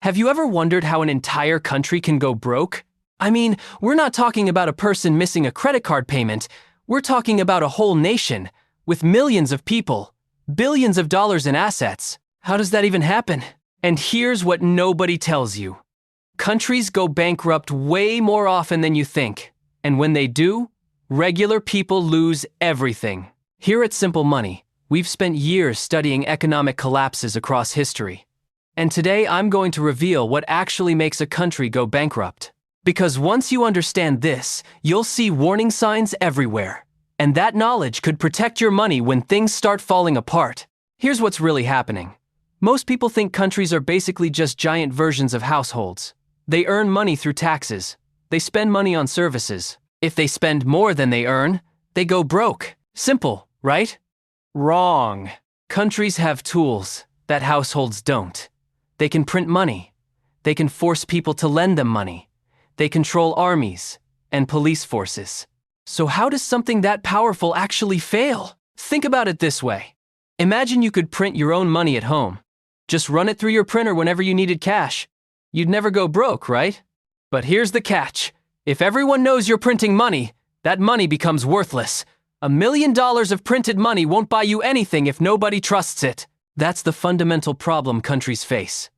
Have you ever wondered how an entire country can go broke? I mean, we're not talking about a person missing a credit card payment. We're talking about a whole nation, with millions of people, billions of dollars in assets. How does that even happen? And here's what nobody tells you. Countries go bankrupt way more often than you think. And when they do, regular people lose everything. Here at Simple Money, we've spent years studying economic collapses across history. And today I'm going to reveal what actually makes a country go bankrupt. Because once you understand this, you'll see warning signs everywhere. And that knowledge could protect your money when things start falling apart. Here's what's really happening. Most people think countries are basically just giant versions of households. They earn money through taxes. They spend money on services. If they spend more than they earn, they go broke. Simple, right? Wrong. Countries have tools that households don't. They can print money. They can force people to lend them money. They control armies and police forces. So how does something that powerful actually fail? Think about it this way. Imagine you could print your own money at home. Just run it through your printer whenever you needed cash. You'd never go broke, right? But here's the catch. If everyone knows you're printing money, that money becomes worthless. $1 million of printed money won't buy you anything if nobody trusts it. That's the fundamental problem countries face.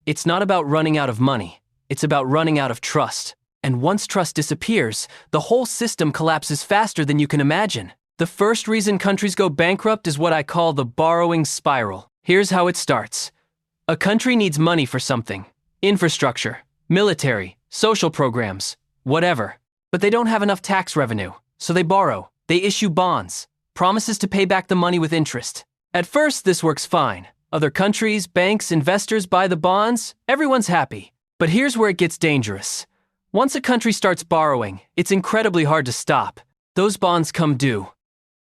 It's not about running out of money. It's about running out of trust. And once trust disappears, the whole system collapses faster than you can imagine. The first reason countries go bankrupt is what I call the borrowing spiral. Here's how it starts. A country needs money for something. Infrastructure, military, social programs, whatever. But they don't have enough tax revenue, so they borrow. They issue bonds, promises to pay back the money with interest. At first, this works fine. Other countries, banks, investors buy the bonds, everyone's happy. But here's where it gets dangerous. Once a country starts borrowing, it's incredibly hard to stop. Those bonds come due.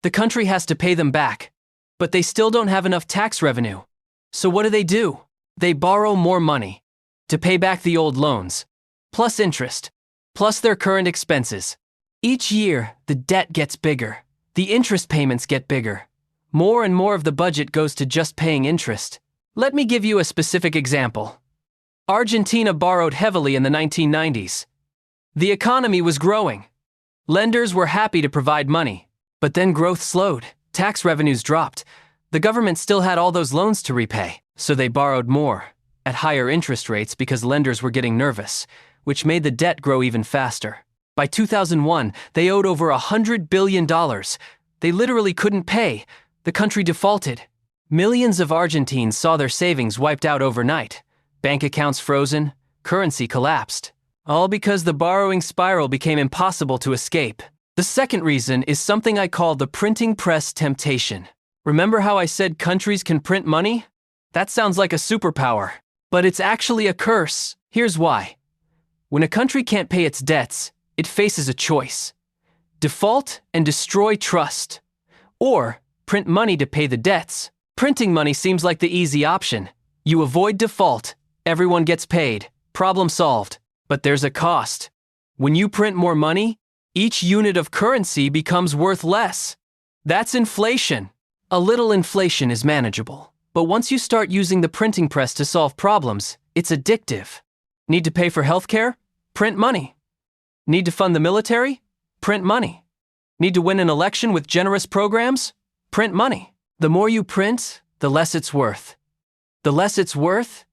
The country has to pay them back. But they still don't have enough tax revenue. So what do? They borrow more money to pay back the old loans, plus interest, plus their current expenses. Each year, the debt gets bigger. The interest payments get bigger. More and more of the budget goes to just paying interest. Let me give you a specific example. Argentina borrowed heavily in the 1990s. The economy was growing. Lenders were happy to provide money. But then growth slowed. Tax revenues dropped. The government still had all those loans to repay. So they borrowed more, at higher interest rates because lenders were getting nervous, which made the debt grow even faster. By 2001, they owed over $100 billion. They literally couldn't pay. The country defaulted. Millions of Argentines saw their savings wiped out overnight. Bank accounts frozen, currency collapsed. All because the borrowing spiral became impossible to escape. The second reason is something I call the printing press temptation. Remember how I said countries can print money? That sounds like a superpower. But it's actually a curse. Here's why. When a country can't pay its debts, it faces a choice. Default and destroy trust. Or print money to pay the debts. Printing money seems like the easy option. You avoid default, everyone gets paid, problem solved. But there's a cost. When you print more money, each unit of currency becomes worth less. That's inflation. A little inflation is manageable. But once you start using the printing press to solve problems, it's addictive. Need to pay for healthcare? Print money. Need to fund the military? Print money. Need to win an election with generous programs? Print money. The more you print, the less it's worth. The less it's worth,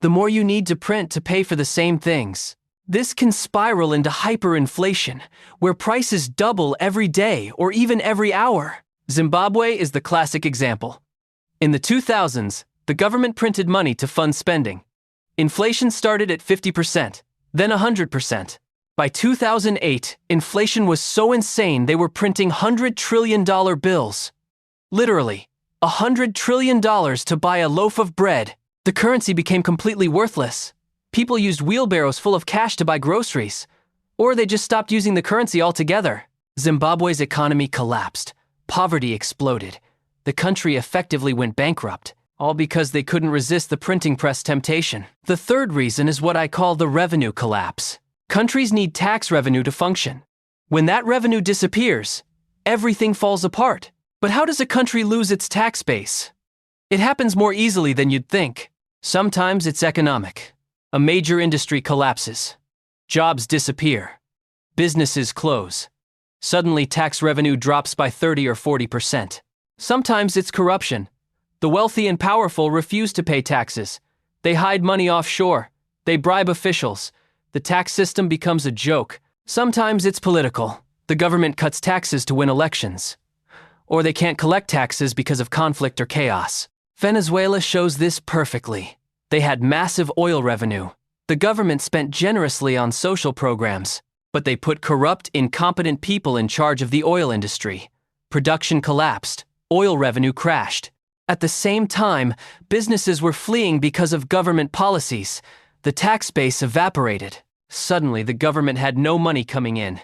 the more you need to print to pay for the same things. This can spiral into hyperinflation, where prices double every day or even every hour. Zimbabwe is the classic example. In the 2000s, the government printed money to fund spending. Inflation started at 50%, then 100%. By 2008, inflation was so insane they were printing $100 trillion bills. Literally, $100 trillion to buy a loaf of bread. The currency became completely worthless. People used wheelbarrows full of cash to buy groceries. Or they just stopped using the currency altogether. Zimbabwe's economy collapsed. Poverty exploded. The country effectively went bankrupt, all because they couldn't resist the printing press temptation. The third reason is what I call the revenue collapse. Countries need tax revenue to function. When that revenue disappears, everything falls apart. But how does a country lose its tax base? It happens more easily than you'd think. Sometimes it's economic. A major industry collapses. Jobs disappear. Businesses close. Suddenly, tax revenue drops by 30 or 40%. Sometimes it's corruption. The wealthy and powerful refuse to pay taxes. They hide money offshore. They bribe officials. The tax system becomes a joke. Sometimes it's political. The government cuts taxes to win elections. Or they can't collect taxes because of conflict or chaos. Venezuela shows this perfectly. They had massive oil revenue. The government spent generously on social programs, but they put corrupt, incompetent people in charge of the oil industry. Production collapsed. Oil revenue crashed. At the same time, businesses were fleeing because of government policies. The tax base evaporated. Suddenly, the government had no money coming in.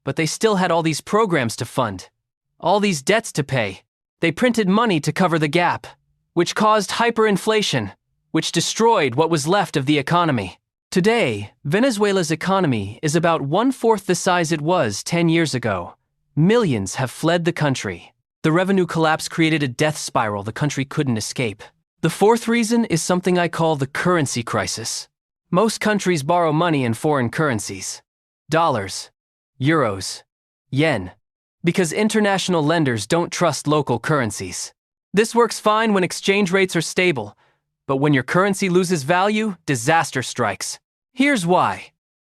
But they still had all these programs to fund. All these debts to pay. They printed money to cover the gap, which caused hyperinflation, which destroyed what was left of the economy. Today, Venezuela's economy is about 1/4 the size it was 10 years ago. Millions have fled the country. The revenue collapse created a death spiral the country couldn't escape. The fourth reason is something I call the currency crisis. Most countries borrow money in foreign currencies. Dollars, euros, yen. Because international lenders don't trust local currencies. This works fine when exchange rates are stable, but when your currency loses value, disaster strikes. Here's why.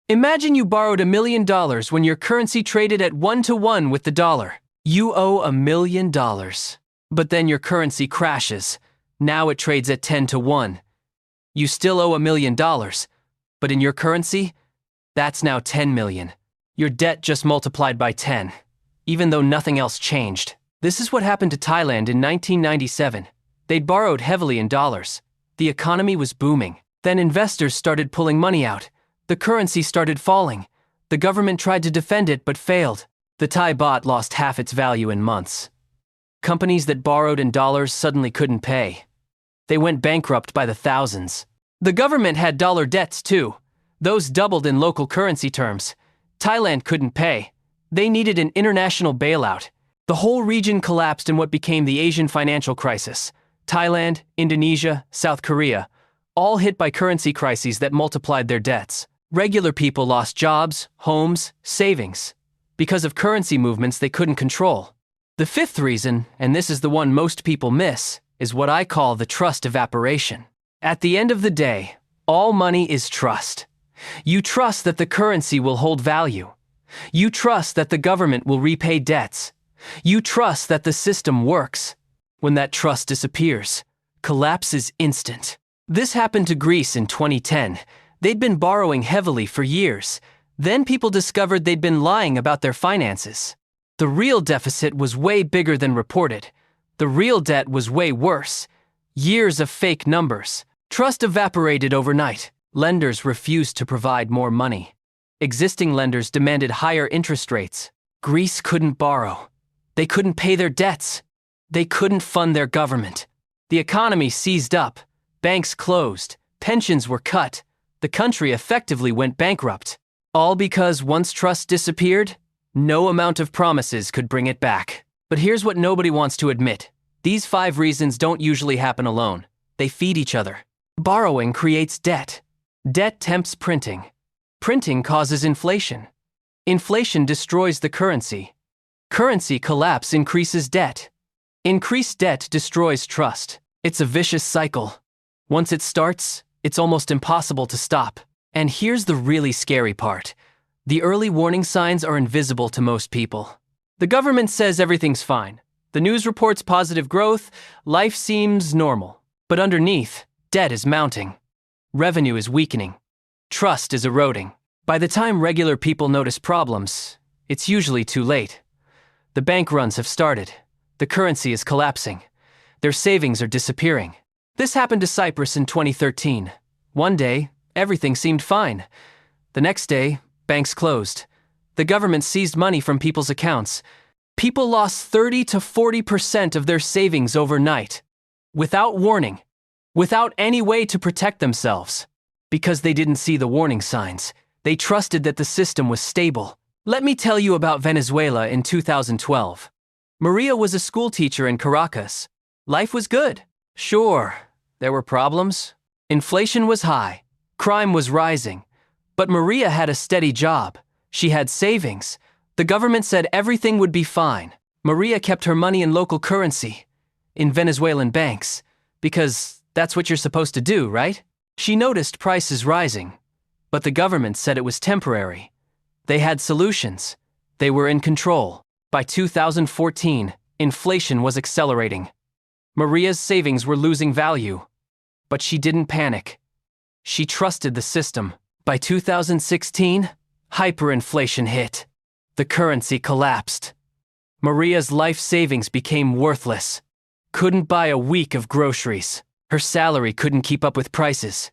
Imagine you borrowed $1 million when your currency traded at 1-to-1 with the dollar. You owe $1 million. But then your currency crashes. Now it trades at 10-to-1. You still owe $1 million, but in your currency, that's now 10 million. Your debt just multiplied by 10, even though nothing else changed. This is what happened to Thailand in 1997. They'd borrowed heavily in dollars. The economy was booming. Then investors started pulling money out. The currency started falling. The government tried to defend it but failed. The Thai baht lost half its value in months. Companies that borrowed in dollars suddenly couldn't pay. They went bankrupt by the thousands. The government had dollar debts too. Those doubled in local currency terms. Thailand couldn't pay. They needed an international bailout. The whole region collapsed in what became the Asian financial crisis. Thailand, Indonesia, South Korea, all hit by currency crises that multiplied their debts. Regular people lost jobs, homes, savings, because of currency movements they couldn't control. The fifth reason, and this is the one most people miss, is what I call the trust evaporation. At the end of the day, all money is trust. You trust that the currency will hold value. You trust that the government will repay debts. You trust that the system works. When that trust disappears, collapse is instant. This happened to Greece in 2010. They'd been borrowing heavily for years. Then people discovered they'd been lying about their finances. The real deficit was way bigger than reported. The real debt was way worse. Years of fake numbers. Trust evaporated overnight. Lenders refused to provide more money. Existing lenders demanded higher interest rates. Greece couldn't borrow. They couldn't pay their debts. They couldn't fund their government. The economy seized up. Banks closed. Pensions were cut. The country effectively went bankrupt. All because once trust disappeared, no amount of promises could bring it back. But here's what nobody wants to admit. These 5 reasons don't usually happen alone. They feed each other. Borrowing creates debt. Debt tempts printing. Printing causes inflation. Inflation destroys the currency. Currency collapse increases debt. Increased debt destroys trust. It's a vicious cycle. Once it starts, it's almost impossible to stop. And here's the really scary part. The early warning signs are invisible to most people. The government says everything's fine. The news reports positive growth. Life seems normal. But underneath, debt is mounting. Revenue is weakening. Trust is eroding. By the time regular people notice problems, it's usually too late. The bank runs have started. The currency is collapsing. Their savings are disappearing. This happened to Cyprus in 2013. One day, everything seemed fine. The next day, banks closed. The government seized money from people's accounts. People lost 30 to 40% of their savings overnight. Without warning. Without any way to protect themselves. Because they didn't see the warning signs. They trusted that the system was stable. Let me tell you about Venezuela in 2012. Maria was a school teacher in Caracas. Life was good. Sure, there were problems. Inflation was high. Crime was rising. But Maria had a steady job. She had savings. The government said everything would be fine. Maria kept her money in local currency, in Venezuelan banks, because that's what you're supposed to do, right? She noticed prices rising, but the government said it was temporary. They had solutions. They were in control. By 2014, inflation was accelerating. Maria's savings were losing value. But she didn't panic. She trusted the system. By 2016, hyperinflation hit. The currency collapsed. Maria's life savings became worthless. Couldn't buy a week of groceries. Her salary couldn't keep up with prices.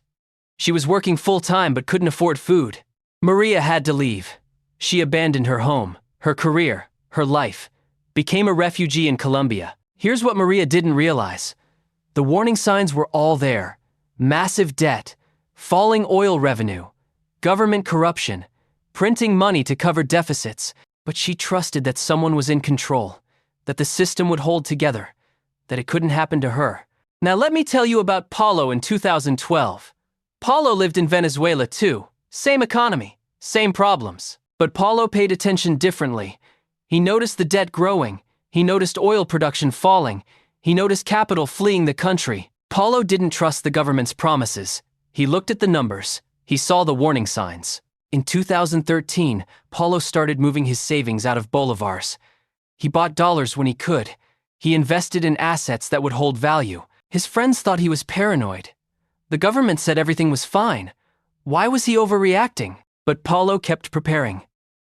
She was working full-time but couldn't afford food. Maria had to leave. She abandoned her home, her career, her life, became a refugee in Colombia. Here's what Maria didn't realize. The warning signs were all there. Massive debt, falling oil revenue, government corruption, printing money to cover deficits. But she trusted that someone was in control, that the system would hold together, that it couldn't happen to her. Now let me tell you about Paulo in 2012. Paulo lived in Venezuela too. Same economy, same problems. But Paulo paid attention differently. He noticed the debt growing. He noticed oil production falling. He noticed capital fleeing the country. Paulo didn't trust the government's promises. He looked at the numbers. He saw the warning signs. In 2013, Paulo started moving his savings out of bolivars. He bought dollars when he could. He invested in assets that would hold value. His friends thought he was paranoid. The government said everything was fine. Why was he overreacting? But Paulo kept preparing.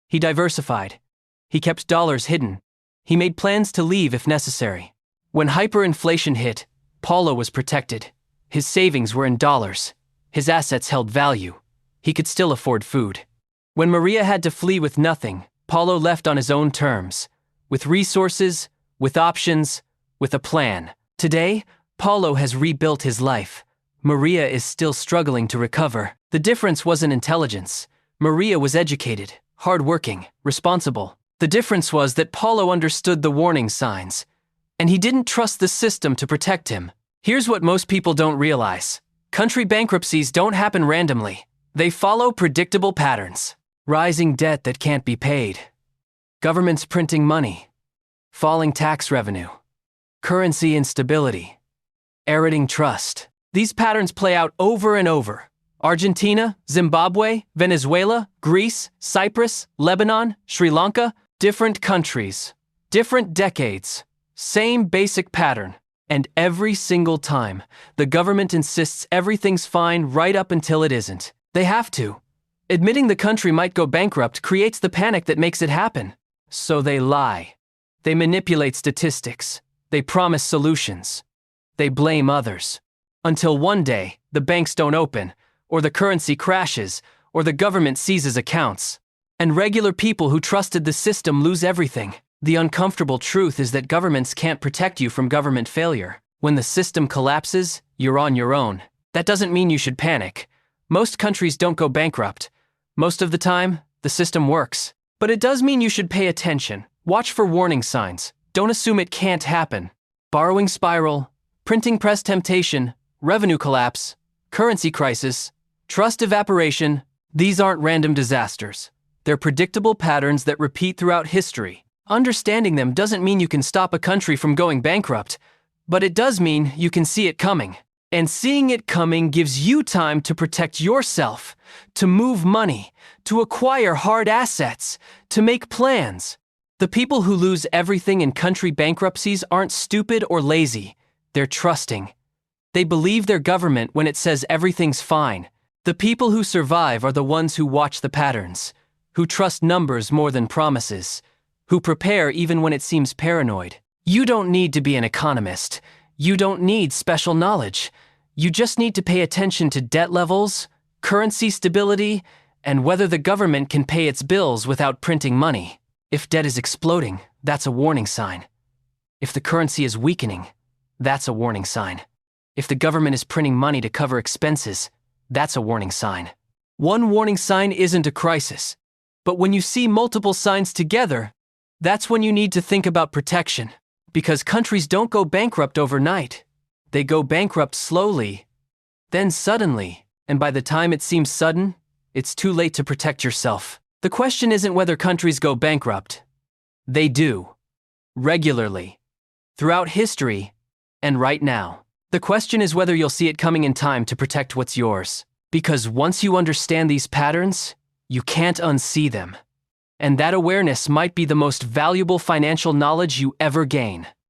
He diversified. He kept dollars hidden. He made plans to leave if necessary. When hyperinflation hit, Paulo was protected. His savings were in dollars. His assets held value. He could still afford food. When Maria had to flee with nothing, Paulo left on his own terms, with resources, with options, with a plan. Today, Paulo has rebuilt his life. Maria is still struggling to recover. The difference wasn't intelligence. Maria was educated, hardworking, responsible. The difference was that Paulo understood the warning signs, and he didn't trust the system to protect him. Here's what most people don't realize. Country bankruptcies don't happen randomly. They follow predictable patterns. Rising debt that can't be paid. Governments printing money. Falling tax revenue. Currency instability. Eroding trust. These patterns play out over and over. Argentina, Zimbabwe, Venezuela, Greece, Cyprus, Lebanon, Sri Lanka, different countries, different decades, same basic pattern. And every single time, the government insists everything's fine right up until it isn't. They have to. Admitting the country might go bankrupt creates the panic that makes it happen. So they lie. They manipulate statistics. They promise solutions. They blame others. Until one day, the banks don't open, or the currency crashes, or the government seizes accounts. And regular people who trusted the system lose everything. The uncomfortable truth is that governments can't protect you from government failure. When the system collapses, you're on your own. That doesn't mean you should panic. Most countries don't go bankrupt. Most of the time, the system works. But it does mean you should pay attention. Watch for warning signs. Don't assume it can't happen. Borrowing spiral, printing press temptation, revenue collapse, currency crisis, trust evaporation. These aren't random disasters. They're predictable patterns that repeat throughout history. Understanding them doesn't mean you can stop a country from going bankrupt, but it does mean you can see it coming. And seeing it coming gives you time to protect yourself, to move money, to acquire hard assets, to make plans. The people who lose everything in country bankruptcies aren't stupid or lazy. They're trusting. They believe their government when it says everything's fine. The people who survive are the ones who watch the patterns, who trust numbers more than promises, who prepare even when it seems paranoid. You don't need to be an economist. You don't need special knowledge. You just need to pay attention to debt levels, currency stability, and whether the government can pay its bills without printing money. If debt is exploding, that's a warning sign. If the currency is weakening, that's a warning sign. If the government is printing money to cover expenses, that's a warning sign. One warning sign isn't a crisis, but when you see multiple signs together, that's when you need to think about protection. Because countries don't go bankrupt overnight. They go bankrupt slowly, then suddenly, And by the time it seems sudden, it's too late to protect yourself. The question isn't whether countries go bankrupt. They do. Regularly. Throughout history, and right now. The question is whether you'll see it coming in time to protect what's yours. Because once you understand these patterns, you can't unsee them. And that awareness might be the most valuable financial knowledge you ever gain.